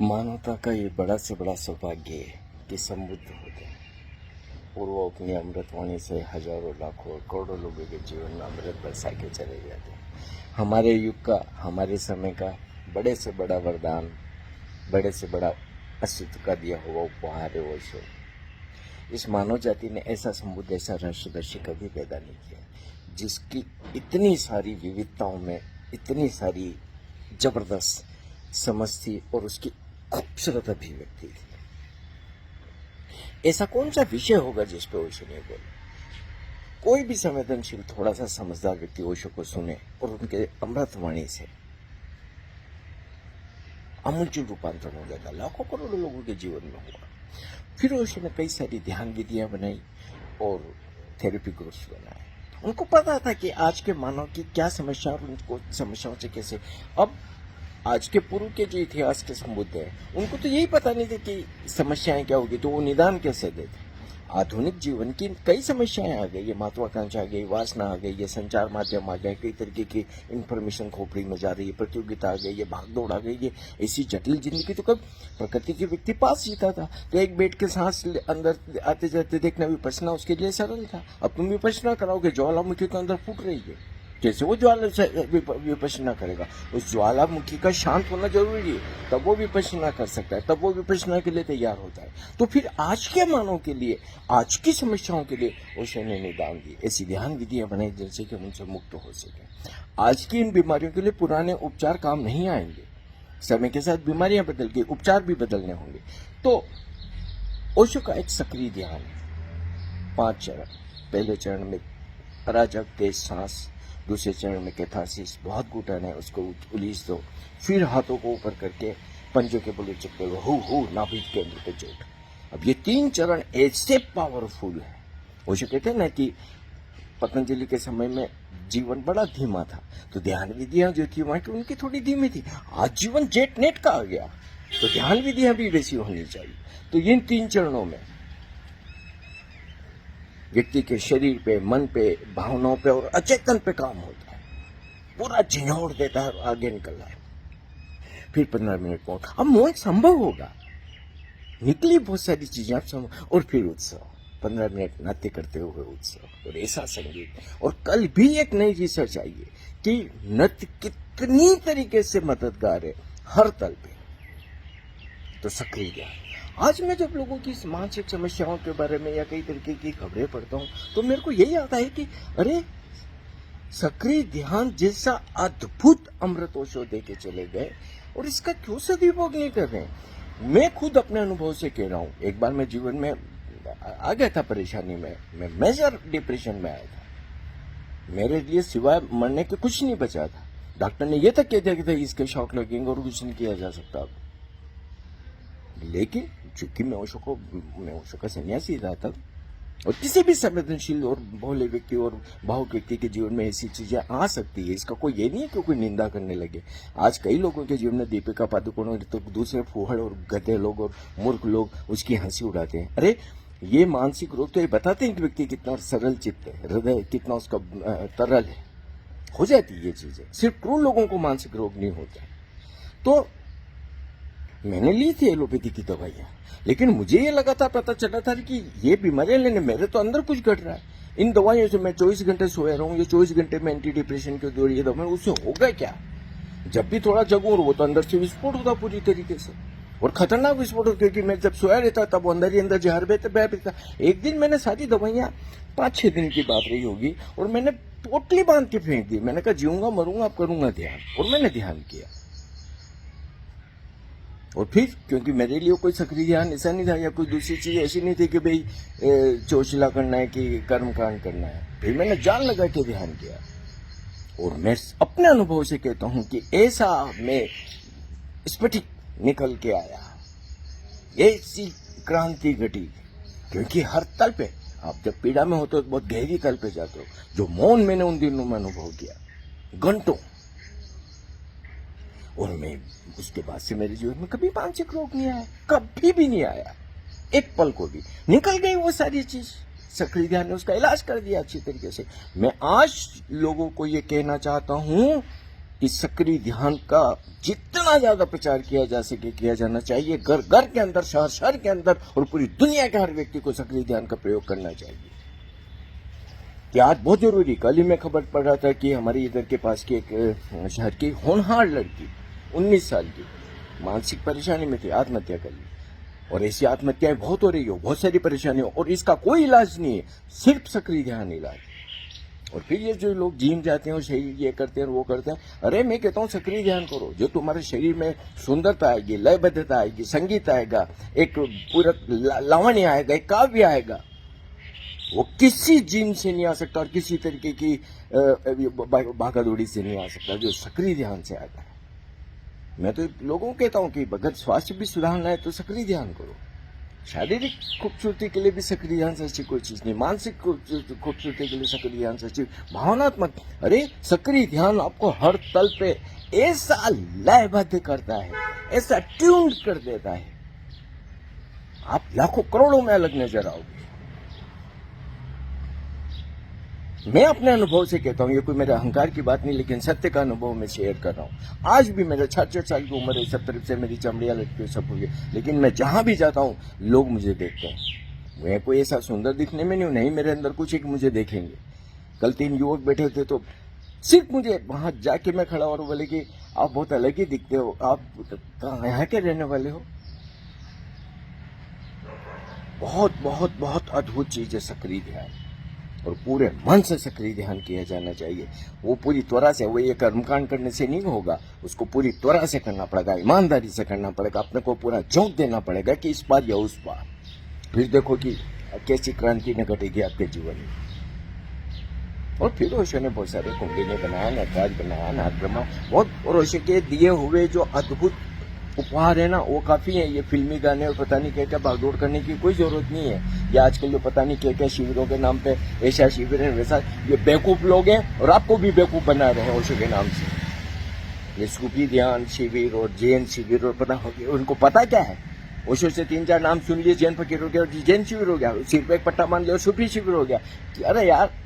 मानवता का ये बड़ा से बड़ा सौभाग्य है कि समृद्ध होते हैं और वो अपनी अमृतवाणी से हजारों लाखों और करोड़ों लोगों के जीवन में अमृत बरसा के चले जाते हैं। हमारे युग का, हमारे समय का बड़े से बड़ा वरदान, बड़े से बड़ा अस्तित्व का दिया हुआ उपहार है वो शो। इस मानव जाति ने ऐसा समृद्ध, ऐसा राष्ट्रदर्शी कभी पैदा नहीं किया जिसकी इतनी सारी विविधताओं में इतनी सारी जबरदस्त समझ थी और उसकी खूबसूरत अभिव्यक्ति थी। ऐसा कौन सा विषय होगा जिस पे ओशो नहीं बोले? कोई भी संवेदनशील, थोड़ा सा समझदार व्यक्ति ओशो को सुने और उनके अमृतवाणी से आमूलचूल रूपांतरण हो जाता, लाखों करोड़ों लोगों के जीवन में हुआ। फिर ओशो ने कई सारी ध्यान विधियां बनाई और थेरेपी ग्रुप्स बनाए। उनको पता था कि आज के मानव की क्या समस्या और उनको समस्याओं से कैसे। अब आज के पूर्व के जो इतिहास के संबुद्ध हैं, उनको तो यही पता नहीं था कि समस्याएं क्या होगी, तो वो निदान कैसे देते। आधुनिक जीवन की कई समस्याएं आ गई, ये महत्वाकांक्षा आ गई, वासना आ गई, ये संचार माध्यम आ गए, कई तरीके की इंफॉर्मेशन खोपड़ी में जा रही है, प्रतियोगिता आ गई, ये भागदौड़ आ गई, ये ऐसी जटिल जिंदगी। तो कब प्रकृति के व्यक्ति पास जीता था, तो एक बेड के सांस अंदर आते जाते देखना विपश्यना उसके लिए सरल था। अब तुम विपश्यना कराओगे, ज्वालामुखी तो अंदर फूट रही है, कैसे वो विपश्यना करेगा? उस ज्वालामुखी का शांत होना जरूरी है, तब वो विपश्यना कर सकता है, तब वो विपश्यना के लिए तैयार होता है। तो फिर आज के मानव के लिए, आज की समस्याओं के लिए ओशो ने निदान दी, ऐसी ध्यान विधियां बनाई जिनसे कि हम उनसे मुक्त हो सके। आज की इन बीमारियों के लिए पुराने उपचार काम नहीं आएंगे, समय के साथ बीमारियां बदल गई, उपचार भी बदलने होंगे। तो ओशो का एक सक्रिय ध्यान है, 5 चरण। पहले चरण में अराजक तेज सांस, दूसरे चरण में कैथारसिस, बहुत घुटन है उसको उलीस दो, फिर हाथों को ऊपर करके पंजों के बल चक्कर हु नाभि केंद्र पे चोट। अब ये 3 चरण ऐसे पावरफुल है। ओशो कहते हैं ना कि पतंजलि के समय में जीवन बड़ा धीमा था, तो ध्यान विधियां जो थी वहां की उनकी थोड़ी धीमी थी। आज जीवन जेट नेट का आ गया, तो ध्यान विधियां भी वैसी होनी चाहिए। तो इन 3 चरणों में व्यक्ति के शरीर पे, मन पे, भावनाओं पे और अचेतन पे काम होता है, पूरा झिझोड़ देता है और आगे निकल रहा है। फिर 15 मिनट मौन। अब मौन संभव होगा, निकली बहुत सारी चीजें आप संभव। और फिर उत्सव, 15 मिनट नाट्य करते हुए उत्सव और ऐसा संगीत। और कल भी एक नई रिसर्च आई है कि नृत्य कितनी तरीके से मददगार है हर तल पे। तो सक्रिय ध्यान। आज मैं जब लोगों की मानसिक समस्याओं के बारे में या कई तरीके की खबरें पढ़ता हूं, तो मेरे को यही आता है कि अरे, सक्रिय ध्यान जैसा अद्भुत अमृत ओशो दे के चले गए और इसका क्यों सदुपयोग नहीं कर रहे हैं? मैं खुद अपने अनुभव से कह रहा हूं, एक बार मैं जीवन में आ गया था परेशानी में, मैं मेजर डिप्रेशन में आया था। मेरे लिए सिवाय मरने के कुछ नहीं बचा था। डॉक्टर ने यह तक कह दिया कि था इसके शॉक लगेंगे और कुछ नहीं किया जा सकता। लेकिन चूंकि मैं ओशो का सन्यासी था तब, और किसी भी संवेदनशील और भोले व्यक्ति और भावुक व्यक्ति के जीवन में ऐसी चीजें आ सकती है, इसका कोई ये नहीं है कि कोई निंदा करने लगे। आज कई लोगों के जीवन में दीपिका पादुकोण और तो दूसरे फूहड़ और गधे लोग और मूर्ख लोग उसकी हंसी उड़ाते हैं। अरे, ये मानसिक रोग तो ये बताते हैं कि व्यक्ति कितना सरल चित्त है, हृदय कितना उसका तरल है। हो जाती है ये चीजें, सिर्फ क्रूर लोगों को मानसिक रोग नहीं होता। तो मैंने ली थी एलोपैथी की दवाइयां, लेकिन मुझे ये लगा था, पता चला था कि ये बीमारियां लेने मेरे तो अंदर कुछ घट रहा है। इन दवाइयों से मैं 24 घंटे सोया रहा हूँ, ये 24 घंटे में एंटी डिप्रेशन की दवाई दवा, उससे होगा क्या? जब भी थोड़ा जगूं वो तो अंदर से विस्फोट होता पूरी तरीके से, और खतरनाक विस्फोट होता, क्योंकि मैं जब सोया रहता तब अंदर ही अंदर जहर बहता। एक दिन मैंने सारी दवाइयां, 5-6 दिन की बात रही होगी, और मैंने पोटली बांध के फेंक दी। मैंने कहा जीऊंगा मरूंगा, अब करूंगा ध्यान, और मैंने ध्यान किया। और फिर क्योंकि मेरे लिए कोई सक्रिय ध्यान ऐसा नहीं था या कोई दूसरी चीज ऐसी नहीं थी कि भाई चोचला करना है कि कर्मकांड करना है, फिर मैंने जान लगा के ध्यान किया। और मैं अपने अनुभव से कहता हूं कि ऐसा मैं स्फटिक निकल के आया, ऐसी क्रांति घटी। क्योंकि हर तल पे आप जब पीड़ा में होते हो तो बहुत गहरी तल पे जाते हो। जो मौन मैंने उन दिनों में अनुभव किया, घंटों, और मैं उसके बाद से मेरे जीवन में कभी मानसिक रोग नहीं आया, कभी भी नहीं आया, एक पल को भी। निकल गई वो सारी चीज, सक्रिय ध्यान ने उसका इलाज कर दिया अच्छी तरीके से। मैं आज लोगों को ये कहना चाहता हूं कि सक्रिय ध्यान का जितना ज्यादा प्रचार किया जा सके किया जाना चाहिए। घर घर के अंदर, शहर शहर के अंदर और पूरी दुनिया के हर व्यक्ति को सक्रिय ध्यान का प्रयोग करना चाहिए। कि आज बहुत जरूरी, कल ही मैं खबर पढ़ रहा था कि हमारे इधर के पास की एक शहर की होनहार लड़की 19 साल की मानसिक परेशानी में थी, आत्महत्या कर ली। और ऐसी आत्महत्याएं बहुत हो रही हो, बहुत सारी परेशानियों, और इसका कोई इलाज नहीं है, सिर्फ सक्रिय ध्यान इलाज। और फिर ये जो लोग जिम जाते हैं और शरीर ये करते हैं और वो करते हैं, अरे मैं कहता हूँ सक्रिय ध्यान करो, जो तुम्हारे शरीर में सुंदरता आएगी, लयबद्धता आएगी, संगीत आएगा, एक पूरा लावण्य आएगा, एक काव्य आएगा, वो किसी जिम से नहीं आ सकता और किसी तरीके की भागादौड़ी से नहीं आ सकता, जो सक्रिय ध्यान से आता है। मैं तो लोगों को कहता हूँ कि अगर स्वास्थ्य भी सुधारना है तो सक्रिय ध्यान करो। शारीरिक खूबसूरती के लिए भी सक्रिय ध्यान से अच्छी कोई चीज नहीं, मानसिक खूबसूरती के लिए सक्रिय ध्यान से अच्छी, भावनात्मक, अरे सक्रिय ध्यान आपको हर तल पे ऐसा लयबद्ध करता है, ऐसा ट्यून कर देता है, आप लाखों करोड़ों में अलग नजर आओगे। मैं अपने अनुभव से कहता हूँ, ये कोई मेरे अहंकार की बात नहीं, लेकिन सत्य का अनुभव मैं शेयर कर रहा हूँ। आज भी मेरे 66 साल की उम्र है, सब तरफ से मेरी चमड़ियाँ लटकी सब हुई है, लेकिन मैं जहां भी जाता हूँ लोग मुझे देखते हैं। मैं कोई ऐसा सुंदर दिखने में नहीं, मेरे अंदर कुछ है कि मुझे देखेंगे। कल 3 युवक बैठे थे तो सिर्फ मुझे वहां जाके मैं खड़ा और बोले कि आप बहुत अलग ही दिखते हो, आप यहाँ के रहने वाले हो। बहुत बहुत बहुत अद्भुत चीज है सक्रिय ध्यान, और पूरे मन से सक्रिय ध्यान किया जाना चाहिए। वो पूरी त्वरा से, वो ये कर्मकांड करने से नहीं होगा, उसको पूरी त्वरा से करना पड़ेगा, ईमानदारी से करना पड़ेगा, अपने को पूरा झोंक देना पड़ेगा कि इस बार या उस बार। फिर देखो कि कैसी क्रांति न घटेगी आपके जीवन में। और फिर ओशो ने बहुत सारे कुंडली बनाया, नटराज बनाया, नाग ब्रह्मा, बहुत, और ओशो के दिए हुए जो अद्भुत उपहार है ना, वो काफी है। ये फिल्मी गाने और पता नहीं क्या क्या भागदौड़ करने की कोई जरूरत नहीं है। ये आजकल जो पता नहीं क्या क्या शिविरों के नाम पे ऐसा शिविर है वैसा, ये बेवकूफ लोग हैं और आपको भी बेवकूफ बना रहे हैं ओशो के नाम से। ये सूफी ध्यान शिविर और जैन शिविर और पता हो गया, उनको पता क्या है, ओशो से 3-4 नाम सुन लिए, जैन फकीर हो गया और जैन शिविर हो गया, सिर पे एक पट्टा मान लिया और सूफी शिविर हो गया। अरे यार,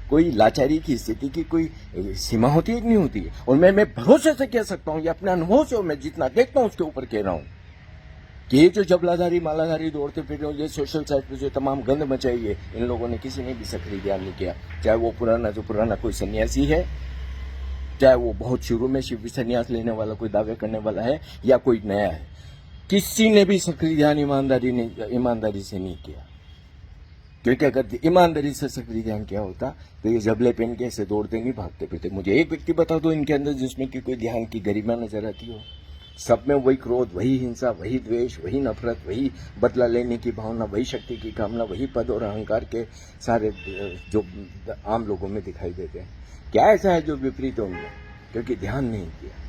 कोई लाचारी की स्थिति की कोई सीमा होती है कि नहीं होती है। और मैं भरोसे से कह सकता हूँ, ये अपने अनुभव से, मैं जितना देखता हूँ उसके ऊपर कह रहा हूँ कि ये जो जबलाधारी मालाधारी दौड़ते फिर ये सोशल साइट पे जो तमाम गंद मचाई है, इन लोगों ने किसी ने भी सक्रिय ध्यान नहीं किया। चाहे वो पुराना कोई सन्यासी है, चाहे वो बहुत शुरू में शिव संन्यास लेने वाला कोई दावे करने वाला है, या कोई नया है, किसी ने भी सक्रिय ध्यान ईमानदारी से नहीं किया। क्योंकि अगर ईमानदारी से सक्रिय ध्यान किया होता तो ये जबले पहन के ऐसे दौड़ते नहीं, भागते फिरते। मुझे एक व्यक्ति बता दो इनके अंदर जिसमें कि कोई ध्यान की गरिमा नजर आती हो। सब में वही क्रोध, वही हिंसा, वही द्वेष, वही नफरत, वही बदला लेने की भावना, वही शक्ति की कामना, वही पद और अहंकार के सारे जो आम लोगों में दिखाई देते हैं। क्या ऐसा है जो विपरीत है उनमें? क्योंकि ध्यान नहीं किया।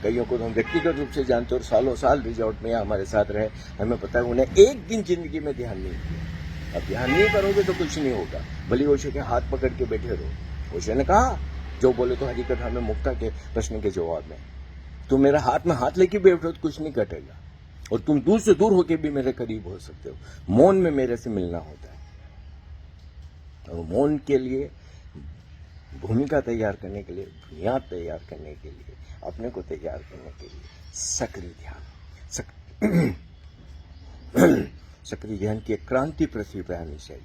कईयों को तो हम व्यक्तिगत रूप से जानते और सालों साल रिजॉर्ट में हमारे साथ रहे, हमें पता है उन्हें एक दिन जिंदगी में ध्यान नहीं किया। अब ध्यान नहीं करोगे तो कुछ नहीं होगा, भले ओशो के हाथ पकड़ के बैठे रहो। ओशो ने कहा, जो बोले तो हरिकथा में मुक्ता के प्रश्न के जवाब में, तुम मेरा हाथ में हाथ लेके बैठो तो कुछ नहीं घटेगा, और तुम दूर से दूर होके भी मेरे करीब हो सकते हो। मौन में मेरे से मिलना होता है, और मौन के लिए भूमिका तैयार करने के लिए, बुनियाद तैयार करने के लिए, अपने को तैयार करने के लिए सक्रिय ध्यान, सक्रिय ध्यान की एक क्रांति पृथ्वी पर आनी चाहिए।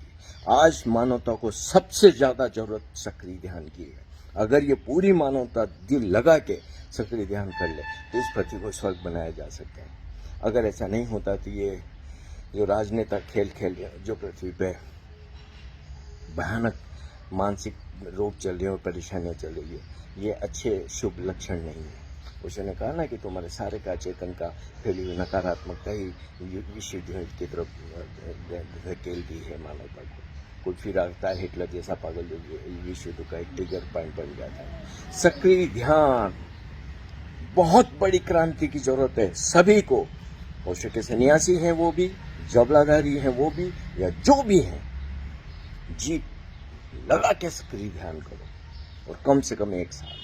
आज मानवता को सबसे ज्यादा जरूरत सक्रिय ध्यान की है। अगर ये पूरी मानवता दिल लगा के सक्रिय ध्यान कर ले तो इस पृथ्वी को स्वर्ग बनाया जा सकता है। अगर ऐसा नहीं होता तो ये जो राजनेता खेल खेल रहे हैं, जो पृथ्वी पे भयानक मानसिक रोग चल रहे हैं और परेशानियां चल रही है, ये अच्छे शुभ लक्षण नहीं है। उसने कहा ना कि तुम्हारे सारे का चेतन का फैली हुई नकारात्मकता ही विश्व युद्ध की तरफ धकेलती है मानवता को। कुछ फिर आता है हिटलर जैसा पागल जो विश्व युद्ध का एक ट्रिगर पॉइंट बन गया था। सक्रिय ध्यान, बहुत बड़ी क्रांति की जरूरत है सभी को। ओशो के सन्यासी हैं वो भी, जबलाधारी हैं वो भी, या जो भी हैं, जी लगा के सक्रिय ध्यान करो। और कम से कम 1 साल,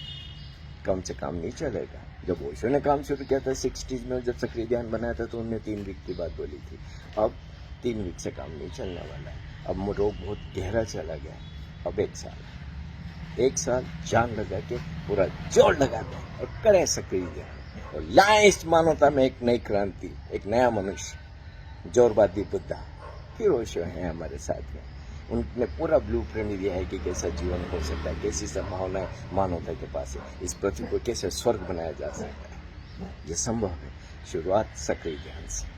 कम से कम नहीं चलेगा। जब ओशो ने काम शुरू किया था 60s में, जब सक्रिय ध्यान बनाया था तो उन्होंने 3 वीक की बात बोली थी। अब 3 वीक से काम नहीं चलने वाला है। अब रोग बहुत गहरा चला गया, अब 1 साल। एक साल जान लगा के पूरा जोर लगा दें और करें सक्रिय ध्यान और लाए इस मानवता में एक नई क्रांति, एक नया मनुष्य, जोरबादी बुद्धा फिर ओशो है हमारे साथ में। उनने पूरा ब्लूप्रिंट दिया है कि कैसा जीवन हो सकता है, कैसी संभावनाएं मानवता के पास है, इस पृथ्वी को कैसे स्वर्ग बनाया जा सकता है। ये संभव है, शुरुआत सक्रिय ध्यान से।